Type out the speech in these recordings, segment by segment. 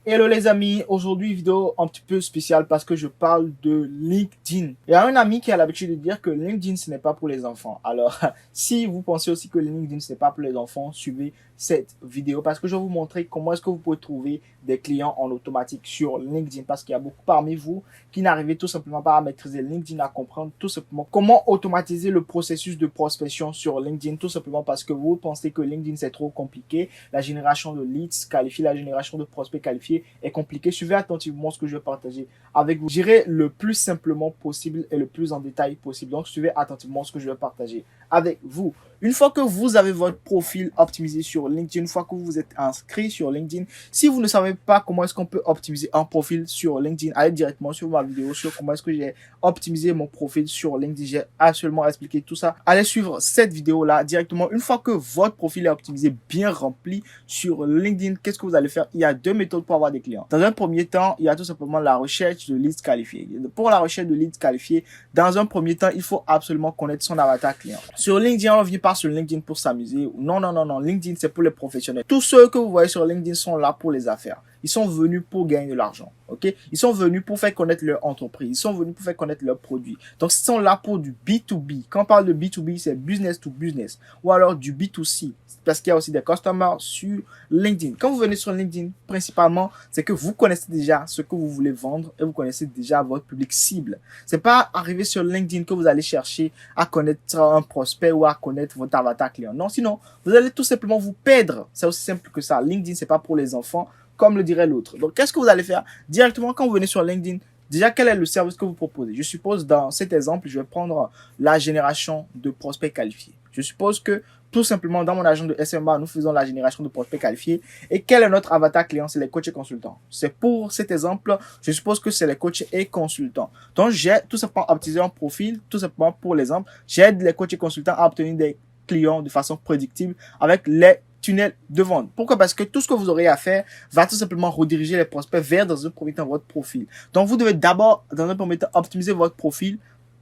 Hello les amis, aujourd'hui vidéo un petit peu spéciale parce que je parle de LinkedIn. Il y a un ami qui a l'habitude de dire que LinkedIn ce n'est pas pour les enfants. Alors si vous pensez aussi que LinkedIn ce n'est pas pour les enfants, suivez cette vidéo parce que je vais vous montrer comment est-ce que vous pouvez trouver des clients en automatique sur LinkedIn parce qu'il y a beaucoup parmi vous qui n'arrivez tout simplement pas à maîtriser LinkedIn, à comprendre tout simplement comment automatiser le processus de prospection sur LinkedIn, tout simplement parce que vous pensez que LinkedIn c'est trop compliqué, la génération de leads qualifiés, la génération de prospects qualifiés est compliqué. Suivez attentivement ce que je vais partager avec vous. J'irai le plus simplement possible et le plus en détail possible. Donc, suivez attentivement ce que je vais partager avec vous. Une fois que vous avez votre profil optimisé sur LinkedIn, une fois que vous vous êtes inscrit sur LinkedIn, si vous ne savez pas comment est-ce qu'on peut optimiser un profil sur LinkedIn, allez directement sur ma vidéo sur comment est-ce que j'ai optimisé mon profil sur LinkedIn. J'ai absolument expliqué tout ça. Allez suivre cette vidéo-là directement. Une fois que votre profil est optimisé, bien rempli sur LinkedIn, qu'est-ce que vous allez faire? Il y a deux méthodes pour avoir des clients. Dans un premier temps, il y a tout simplement la recherche de leads qualifiés. Pour la recherche de leads qualifiés, dans un premier temps, il faut absolument connaître son avatar client. Sur LinkedIn, on ne vient pas sur LinkedIn pour s'amuser. Non, non, non, non. LinkedIn, c'est pour les professionnels. Tous ceux que vous voyez sur LinkedIn sont là pour les affaires. Ils sont venus pour gagner de l'argent. Ok? Ils sont venus pour faire connaître leur entreprise. Ils sont venus pour faire connaître leurs produits. Donc, ils sont là pour du B2B. Quand on parle de B2B, c'est business to business. Ou alors du B2C. Parce qu'il y a aussi des customers sur LinkedIn. Quand vous venez sur LinkedIn, principalement, c'est que vous connaissez déjà ce que vous voulez vendre et vous connaissez déjà votre public cible. C'est pas arriver sur LinkedIn que vous allez chercher à connaître un prospect ou à connaître votre avatar client. Non, sinon, vous allez tout simplement vous perdre. C'est aussi simple que ça. LinkedIn, c'est pas pour les enfants, comme le dirait l'autre. Donc, qu'est-ce que vous allez faire? Directement, quand vous venez sur LinkedIn, déjà, quel est le service que vous proposez? Je suppose, dans cet exemple, je vais prendre la génération de prospects qualifiés. Je suppose que, tout simplement, dans mon agent de SMA, nous faisons la génération de prospects qualifiés. Et quel est notre avatar client? C'est les coachs et consultants. C'est pour cet exemple, je suppose que c'est les coachs et consultants. Donc, j'ai tout simplement optimisé un profil, tout simplement pour l'exemple, j'aide les coachs et consultants à obtenir des clients de façon prédictible avec les tunnel de vente. Pourquoi? Parce que tout ce que vous aurez à faire va tout simplement rediriger les prospects vers, dans un premier temps, votre profil. Donc, vous devez d'abord, dans un premier temps, optimiser votre profil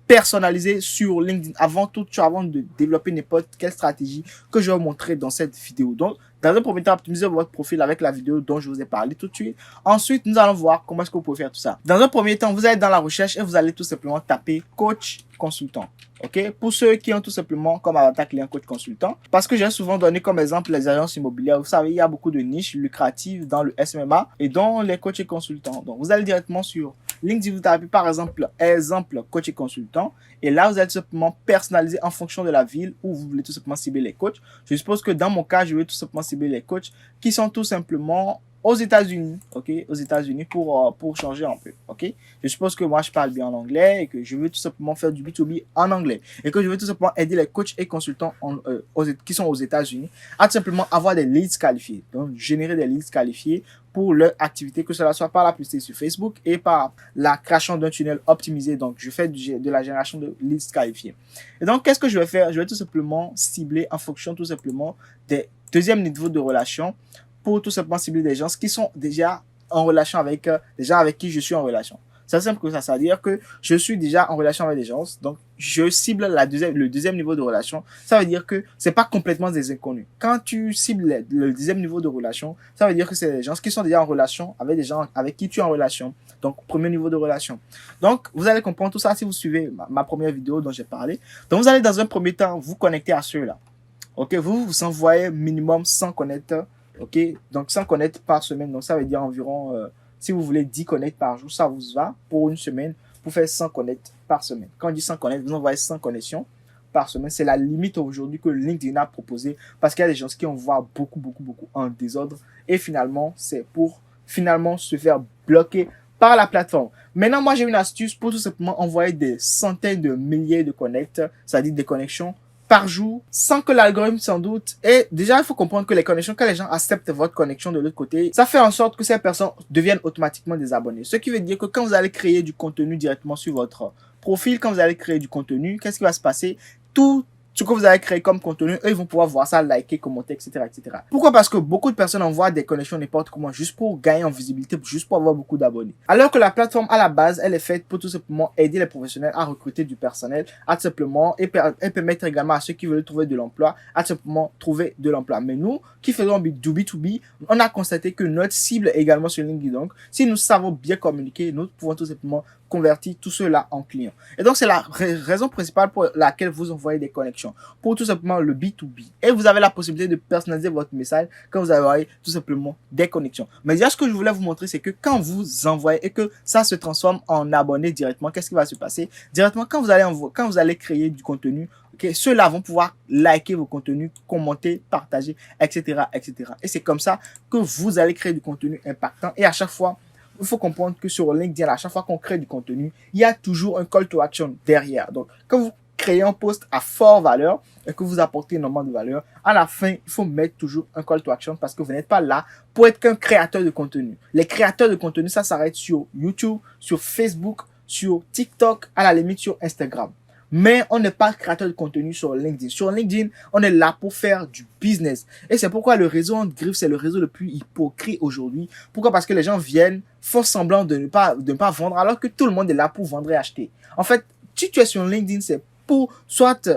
personnalisé sur LinkedIn avant de développer n'importe quelle stratégie que je vais vous montrer dans cette vidéo. Donc, dans un premier temps, optimisez votre profil avec la vidéo dont je vous ai parlé tout de suite. Ensuite, nous allons voir comment est-ce que vous pouvez faire tout ça. Dans un premier temps, vous allez dans la recherche et vous allez tout simplement taper coach consultant. Ok? Pour ceux qui ont tout simplement comme avatar client coach consultant, parce que j'ai souvent donné comme exemple les agences immobilières. Vous savez, il y a beaucoup de niches lucratives dans le SMMA et dans les coachs et consultants. Donc, vous allez directement sur LinkedIn, vous tapez par exemple coach et consultant et là, vous allez tout simplement personnaliser en fonction de la ville où vous voulez tout simplement cibler les coachs. Je suppose que dans mon cas, je vais tout simplement cibler les coachs qui sont tout simplement aux États-Unis, ok, aux États-Unis pour changer un peu, ok. Je suppose que moi je parle bien en anglais et que je veux tout simplement faire du B2B en anglais et que je veux tout simplement aider les coachs et consultants qui sont aux États-Unis à tout simplement avoir des leads qualifiés, donc générer des leads qualifiés pour leur activité, que cela soit par la publicité sur Facebook et par la création d'un tunnel optimisé. Donc, je fais de la génération de leads qualifiés. Et donc, qu'est-ce que je vais faire? Je vais tout simplement cibler en fonction tout simplement des deuxièmes niveaux de relation pour tout simplement cibler des gens qui sont déjà en relation avec des gens avec qui je suis en relation. C'est simple que ça, c'est-à-dire que je suis déjà en relation avec des gens, donc je cible le deuxième niveau de relation. Ça veut dire que c'est pas complètement des inconnus. Quand tu cibles le deuxième niveau de relation, ça veut dire que c'est des gens qui sont déjà en relation avec des gens avec qui tu es en relation. Donc, premier niveau de relation. Donc, vous allez comprendre tout ça si vous suivez ma première vidéo dont j'ai parlé. Donc, vous allez dans un premier temps vous connecter à ceux-là. Ok, vous envoyez minimum 100 connecteurs. Ok, donc 100 connects par semaine. Donc, ça veut dire environ, si vous voulez 10 connects par jour, ça vous va pour une semaine pour faire 100 connects par semaine. Quand on dit 100 connects, vous envoyez 100 connexions par semaine. C'est la limite aujourd'hui que LinkedIn a proposé parce qu'il y a des gens qui envoient beaucoup en désordre et finalement, c'est pour finalement se faire bloquer par la plateforme. Maintenant, moi, j'ai une astuce pour tout simplement envoyer des centaines de milliers de connects, c'est-à-dire des connexions par jour, sans que l'algorithme s'en doute. Et déjà, il faut comprendre que les connexions, quand les gens acceptent votre connexion de l'autre côté, ça fait en sorte que ces personnes deviennent automatiquement des abonnés. Ce qui veut dire que quand vous allez créer du contenu directement sur votre profil, quand vous allez créer du contenu, qu'est-ce qui va se passer? Toutes ce que vous avez créé comme contenu, eux, ils vont pouvoir voir ça, liker, commenter, etc., etc. Pourquoi? Parce que beaucoup de personnes envoient des connexions n'importe comment juste pour gagner en visibilité, juste pour avoir beaucoup d'abonnés. Alors que la plateforme, à la base, elle est faite pour tout simplement aider les professionnels à recruter du personnel, à tout simplement, et permettre également à ceux qui veulent trouver de l'emploi, à tout simplement trouver de l'emploi. Mais nous, qui faisons du B2B, on a constaté que notre cible est également sur LinkedIn. Donc, si nous savons bien communiquer, nous pouvons tout simplement convertir tout cela en clients. Et donc, c'est la raison principale pour laquelle vous envoyez des connexions, pour tout simplement le B2B. Et vous avez la possibilité de personnaliser votre message quand vous envoyez tout simplement des connexions. Mais déjà, ce que je voulais vous montrer, c'est que quand vous envoyez et que ça se transforme en abonné directement, qu'est-ce qui va se passer? Directement, quand vous allez créer du contenu, okay, ceux-là vont pouvoir liker vos contenus, commenter, partager, etc., etc. Et c'est comme ça que vous allez créer du contenu impactant. Et à chaque fois, il faut comprendre que sur LinkedIn, à chaque fois qu'on crée du contenu, il y a toujours un call to action derrière. Donc, quand vous créez un post à forte valeur et que vous apportez énormément de valeur, à la fin, il faut mettre toujours un call to action parce que vous n'êtes pas là pour être qu'un créateur de contenu. Les créateurs de contenu, ça s'arrête sur YouTube, sur Facebook, sur TikTok, à la limite sur Instagram. Mais on n'est pas créateur de contenu sur LinkedIn. Sur LinkedIn, on est là pour faire du business. Et c'est pourquoi le réseau en griffe, c'est le réseau le plus hypocrite aujourd'hui. Pourquoi? Parce que les gens viennent, font semblant de ne pas vendre, alors que tout le monde est là pour vendre et acheter. En fait, si tu es sur LinkedIn, c'est pour soit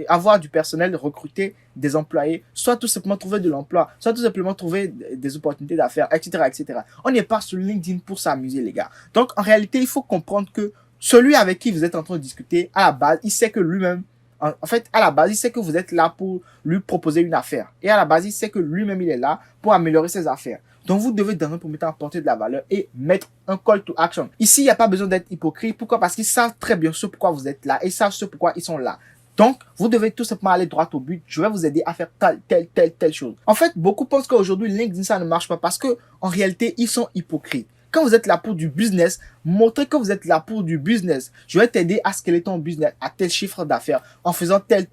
avoir du personnel, recruter des employés, soit tout simplement trouver de l'emploi, soit tout simplement trouver des opportunités d'affaires, etc., etc. On n'est pas sur LinkedIn pour s'amuser, les gars. Donc, en réalité, il faut comprendre que celui avec qui vous êtes en train de discuter, à la base, il sait que lui-même, en fait, à la base, il sait que vous êtes là pour lui proposer une affaire. Et à la base, il sait que lui-même, il est là pour améliorer ses affaires. Donc, vous devez, dans un premier temps, apporter de la valeur et mettre un call to action. Ici, il n'y a pas besoin d'être hypocrite. Pourquoi? Parce qu'ils savent très bien ce pourquoi vous êtes là et ils savent ce pourquoi ils sont là. Donc, vous devez tout simplement aller droit au but. Je vais vous aider à faire telle chose. En fait, beaucoup pensent qu'aujourd'hui, LinkedIn, ça ne marche pas parce que, en réalité, ils sont hypocrites. Quand vous êtes là pour du business, montrez que vous êtes là pour du business. Je vais t'aider à scaler ton business à tel chiffre d'affaires en faisant tel,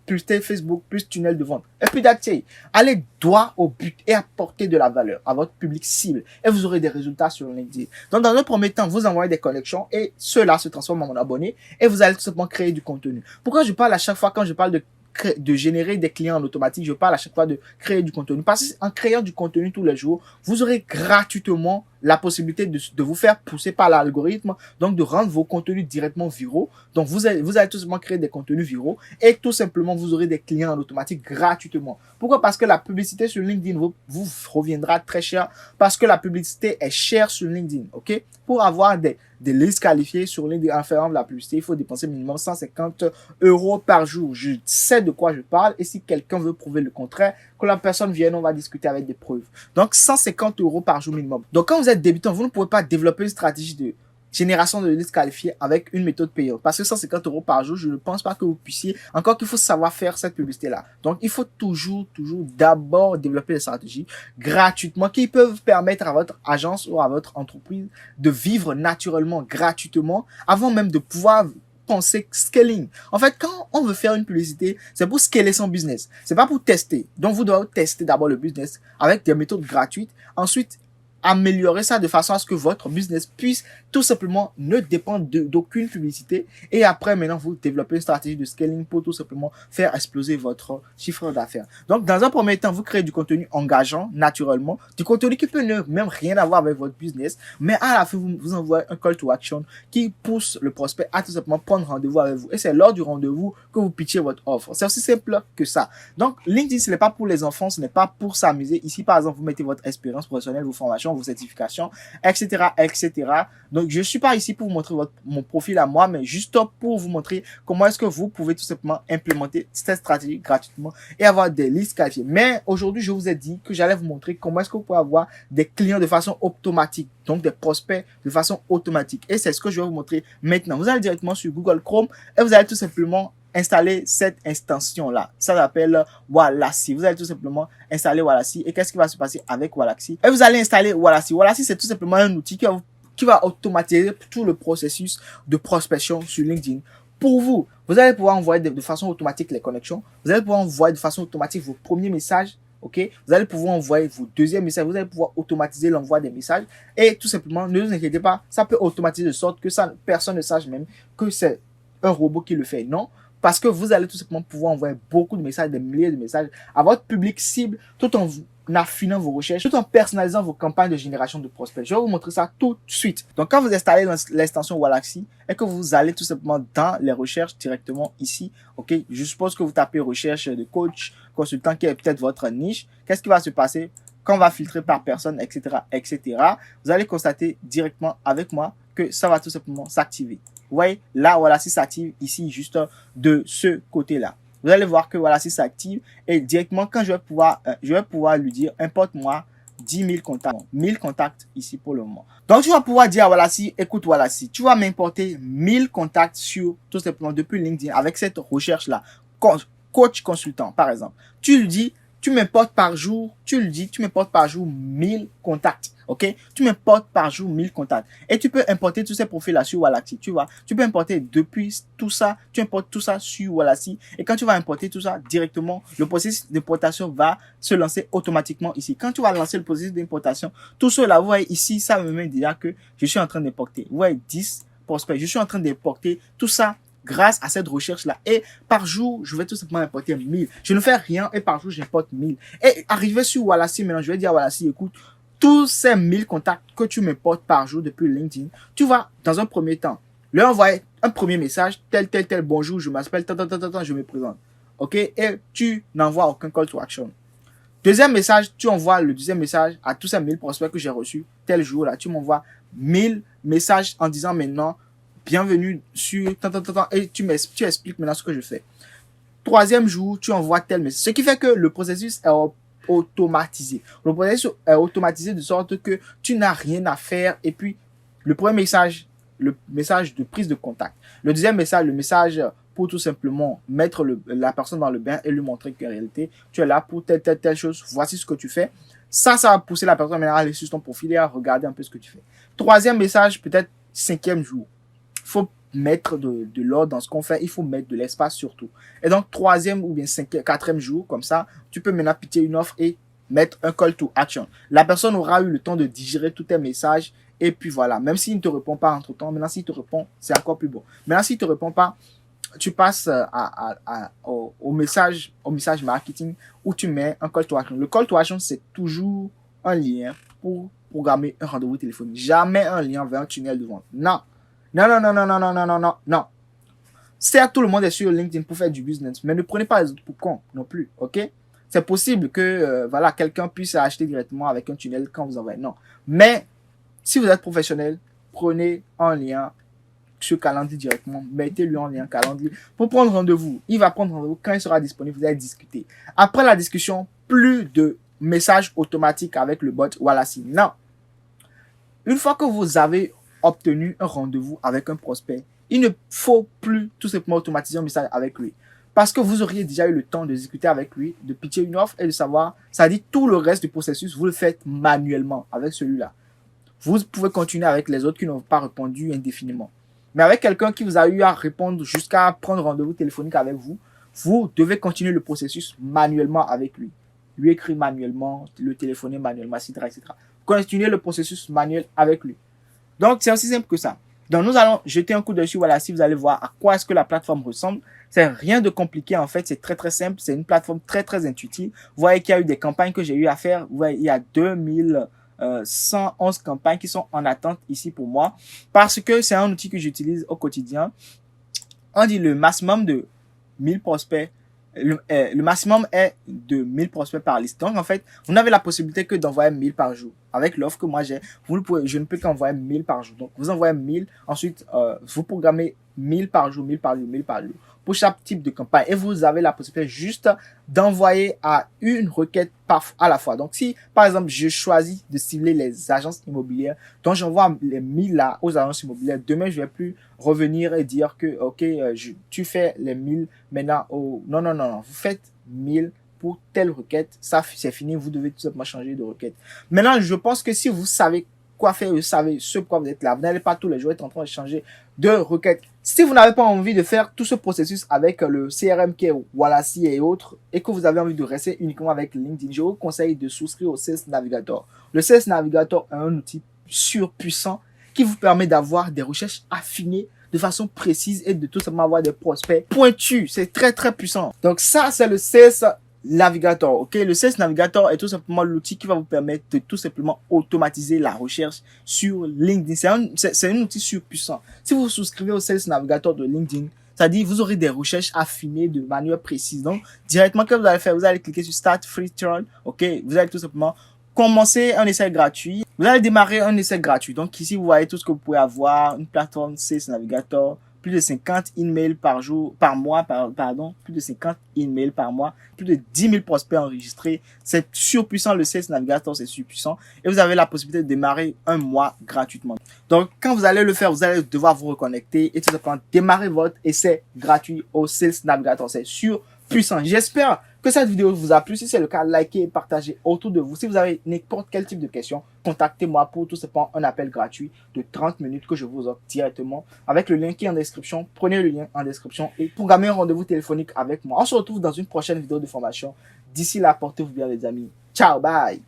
plus tel Facebook, plus tunnel de vente. Et puis d'ailleurs, allez droit au but et apportez de la valeur à votre public cible et vous aurez des résultats sur LinkedIn. Donc, dans un premier temps, vous envoyez des connexions et ceux-là se transforment en abonnés et vous allez tout simplement créer du contenu. Pourquoi je parle à chaque fois quand je parle de générer des clients en automatique, je parle à chaque fois de créer du contenu. Parce qu'en créant du contenu tous les jours, vous aurez gratuitement la possibilité de vous faire pousser par l'algorithme, donc de rendre vos contenus directement viraux. Donc, vous allez tout simplement créer des contenus viraux et tout simplement, vous aurez des clients en automatique gratuitement. Pourquoi? Parce que la publicité sur LinkedIn vous reviendra très cher parce que la publicité est chère sur LinkedIn, ok? Pour avoir des listes qualifiées sur LinkedIn en faisant de la publicité, il faut dépenser minimum 150 € par jour. Je sais de quoi je parle et si quelqu'un veut prouver le contraire, que la personne vienne, on va discuter avec des preuves. Donc, 150 € par jour minimum. Donc, quand vous êtes débutant, vous ne pouvez pas développer une stratégie de génération de listes qualifiées avec une méthode payante. Parce que 150 € par jour, je ne pense pas que vous puissiez. Encore qu'il faut savoir faire cette publicité-là. Donc, il faut toujours d'abord développer des stratégies gratuitement qui peuvent permettre à votre agence ou à votre entreprise de vivre naturellement, gratuitement, avant même de pouvoir penser scaling. En fait, quand on veut faire une publicité, c'est pour scaler son business. C'est pas pour tester. Donc, vous devez tester d'abord le business avec des méthodes gratuites. Ensuite, améliorer ça de façon à ce que votre business puisse tout simplement ne dépendre d'aucune publicité. Et après, maintenant, vous développez une stratégie de scaling pour tout simplement faire exploser votre chiffre d'affaires. Donc, dans un premier temps, vous créez du contenu engageant, naturellement, du contenu qui peut ne même rien avoir avec votre business, mais à la fin, vous envoyez un call to action qui pousse le prospect à tout simplement prendre rendez-vous avec vous. Et c'est lors du rendez-vous que vous pitchez votre offre. C'est aussi simple que ça. Donc, LinkedIn, ce n'est pas pour les enfants, ce n'est pas pour s'amuser. Ici, par exemple, vous mettez votre expérience professionnelle, vos formations, vos certifications, etc., etc. Donc, je suis pas ici pour vous montrer mon profil à moi, mais juste pour vous montrer comment est-ce que vous pouvez tout simplement implémenter cette stratégie gratuitement et avoir des listes qualifiées. Mais aujourd'hui, je vous ai dit que j'allais vous montrer comment est-ce que vous pouvez avoir des clients de façon automatique, donc des prospects de façon automatique. Et c'est ce que je vais vous montrer maintenant. Vous allez directement sur Google Chrome et vous allez tout simplement installer cette extension-là. Ça s'appelle Wallacy. Vous allez tout simplement installer Wallacy. Et qu'est-ce qui va se passer avec Wallacy? Et vous allez installer Wallacy. Wallacy, c'est tout simplement un outil qui va automatiser tout le processus de prospection sur LinkedIn. Pour vous, vous allez pouvoir envoyer de façon automatique les connexions. Vous allez pouvoir envoyer de façon automatique vos premiers messages. Ok, vous allez pouvoir envoyer vos deuxièmes messages, vous allez pouvoir automatiser l'envoi des messages et tout simplement, ne vous inquiétez pas, ça peut automatiser de sorte que personne ne sache même que c'est un robot qui le fait. Non, parce que vous allez tout simplement pouvoir envoyer beaucoup de messages, des milliers de messages à votre public cible tout en affinant vos recherches, tout en personnalisant vos campagnes de génération de prospects. Je vais vous montrer ça tout de suite. Donc, quand vous installez l'extension Waalaxy et que vous allez tout simplement dans les recherches directement ici, ok, je suppose que vous tapez recherche de coach, consultant qui est peut-être votre niche. Qu'est-ce qui va se passer quand on va filtrer par personne, etc., etc. Vous allez constater directement avec moi que ça va tout simplement s'activer. Vous voyez, là, Waalaxy s'active ici, juste de ce côté-là. Vous allez voir que Waalaxy s'active et directement, quand je vais pouvoir lui dire, importe-moi 10 000 contacts, 1000 contacts ici pour le moment. Donc, tu vas pouvoir dire à Waalaxy, écoute Waalaxy, tu vas m'importer 1000 contacts sur, tout simplement, depuis LinkedIn avec cette recherche-là. Coach consultant, par exemple. Tu lui dis, tu m'importes par jour, tu lui dis, tu m'importes par jour 1000 contacts. Ok? Tu m'importes par jour 1000 contacts. Et tu peux importer tous ces profils-là sur Waalaxy. Tu vois? Tu peux importer depuis tout ça. Tu importes tout ça sur Waalaxy. Et quand tu vas importer tout ça directement, le processus d'importation va se lancer automatiquement ici. Quand tu vas lancer le processus d'importation, tout cela, vous voyez ici, ça me met déjà que je suis en train d'importer. Vous voyez 10 prospects. Je suis en train d'importer tout ça grâce à cette recherche-là. Et par jour, je vais tout simplement importer 1000. Je ne fais rien et par jour, j'importe 1000. Et arrivé sur Waalaxy, maintenant, je vais dire à Waalaxy, écoute, tous ces 1000 contacts que tu m'importes par jour depuis LinkedIn, tu vas, dans un premier temps, leur envoyer un premier message, tel, bonjour, je m'appelle, je me présente. OK? Et tu n'envoies aucun call to action. Deuxième message, tu envoies le deuxième message à tous ces 1000 prospects que j'ai reçus tel jour-là. Tu m'envoies 1000 messages en disant maintenant, bienvenue sur et tu expliques maintenant ce que je fais. Troisième jour, tu envoies tel message. Ce qui fait que le processus est automatisé. Le processus est automatisé de sorte que tu n'as rien à faire. Et puis, le premier message, le message de prise de contact. Le deuxième message, le message pour tout simplement mettre la personne dans le bain et lui montrer qu'en réalité, tu es là pour telle chose. Voici ce que tu fais. Ça va pousser la personne maintenant à aller sur ton profil et à regarder un peu ce que tu fais. Troisième message, peut-être cinquième jour. Il faut mettre de l'ordre dans ce qu'on fait. Il faut mettre de l'espace surtout. Et donc, troisième ou bien quatrième jour, comme ça, tu peux maintenant pitcher une offre et mettre un call to action. La personne aura eu le temps de digérer tous tes messages. Et puis voilà, même s'il ne te répond pas entre temps, maintenant s'il te répond, c'est encore plus bon. Maintenant, s'il ne te répond pas, tu passes au message marketing où tu mets un call to action. Le call to action, c'est toujours un lien pour programmer un rendez-vous téléphonique. Jamais un lien vers un tunnel de vente. Non. Non. Certes, tout le monde est sur LinkedIn pour faire du business, mais ne prenez pas les autres pour cons non plus, ok? C'est possible que, quelqu'un puisse acheter directement avec un tunnel quand vous envoyez. Non. Mais, si vous êtes professionnel, prenez un lien sur Calendly directement, mettez-lui en lien Calendly pour prendre rendez-vous. Il va prendre rendez-vous quand il sera disponible, vous allez discuter. Après la discussion, plus de messages automatiques avec le bot Waalaxy. Non. Une fois que vous avez obtenu un rendez-vous avec un prospect, il ne faut plus tout simplement automatiser un message avec lui. Parce que vous auriez déjà eu le temps de discuter avec lui, de pitcher une offre et de savoir, ça dit tout le reste du processus, vous le faites manuellement avec celui-là. Vous pouvez continuer avec les autres qui n'ont pas répondu indéfiniment. Mais avec quelqu'un qui vous a eu à répondre jusqu'à prendre rendez-vous téléphonique avec vous, vous devez continuer le processus manuellement avec lui. Lui écrire manuellement, le téléphoner manuellement, etc. Continuez le processus manuel avec lui. Donc, c'est aussi simple que ça. Donc, nous allons jeter un coup d'œil sur Waalaxy. Vous allez voir à quoi est-ce que la plateforme ressemble. C'est rien de compliqué, en fait. C'est très simple. C'est une plateforme très intuitive. Vous voyez qu'il y a eu des campagnes que j'ai eu à faire. Vous voyez, il y a 2111 campagnes qui sont en attente ici pour moi. Parce que c'est un outil que j'utilise au quotidien. On dit le maximum de 1000 prospects. Le maximum est de 1000 prospects par liste. Donc, en fait, vous n'avez la possibilité que d'envoyer 1000 par jour. Avec l'offre que moi j'ai, je ne peux qu'envoyer 1000 par jour. Donc, vous envoyez 1000. Ensuite, vous programmez 1000 par jour, 1000 par jour, 1000 par jour. Pour chaque type de campagne. Et vous avez la possibilité juste d'envoyer à une requête à la fois. Donc, si, par exemple, je choisis de cibler les agences immobilières, donc j'envoie les 1000 là aux agences immobilières. Demain, je vais plus revenir et dire que, ok, tu fais les 1000 maintenant non. Vous faites 1000 pour telle requête. Ça, c'est fini. Vous devez tout simplement changer de requête. Maintenant, je pense que si vous savez quoi faire, vous savez ce pourquoi vous êtes là, vous n'allez pas tous les jours être en train de changer de requête. Si vous n'avez pas envie de faire tout ce processus avec le CRM qui est Waalaxy et autres, et que vous avez envie de rester uniquement avec LinkedIn, je vous conseille de souscrire au Sales Navigator. Le Sales Navigator est un outil surpuissant qui vous permet d'avoir des recherches affinées de façon précise et de tout simplement avoir des prospects pointus. C'est très très puissant. Donc ça, c'est le Sales Navigator, ok? Le Sales Navigator est tout simplement l'outil qui va vous permettre de tout simplement automatiser la recherche sur LinkedIn. C'est un outil surpuissant. Si vous souscrivez au Sales Navigator de LinkedIn, c'est-à-dire vous aurez des recherches affinées de manière précise. Donc, directement, que vous allez faire, vous allez cliquer sur Start Free Trial, ok? Vous allez tout simplement commencer un essai gratuit. Vous allez démarrer un essai gratuit. Donc, ici, vous voyez tout ce que vous pouvez avoir. Une plateforme Sales Navigator, plus de 50 emails par jour, par mois, pardon, plus de 50 emails par mois, plus de 10 000 prospects enregistrés. C'est surpuissant, le Sales Navigator, c'est surpuissant. Et vous avez la possibilité de démarrer un mois gratuitement. Donc, quand vous allez le faire, vous allez devoir vous reconnecter et tout simplement démarrer votre essai gratuit au Sales Navigator. C'est surpuissant. J'espère que cette vidéo vous a plu. Si c'est le cas, likez et partagez autour de vous. Si vous avez n'importe quel type de question, contactez-moi pour tout simplement un appel gratuit de 30 minutes que je vous offre directement avec le lien qui est en description. Prenez le lien en description et programmez un rendez-vous téléphonique avec moi. On se retrouve dans une prochaine vidéo de formation. D'ici là, portez-vous bien les amis. Ciao, bye!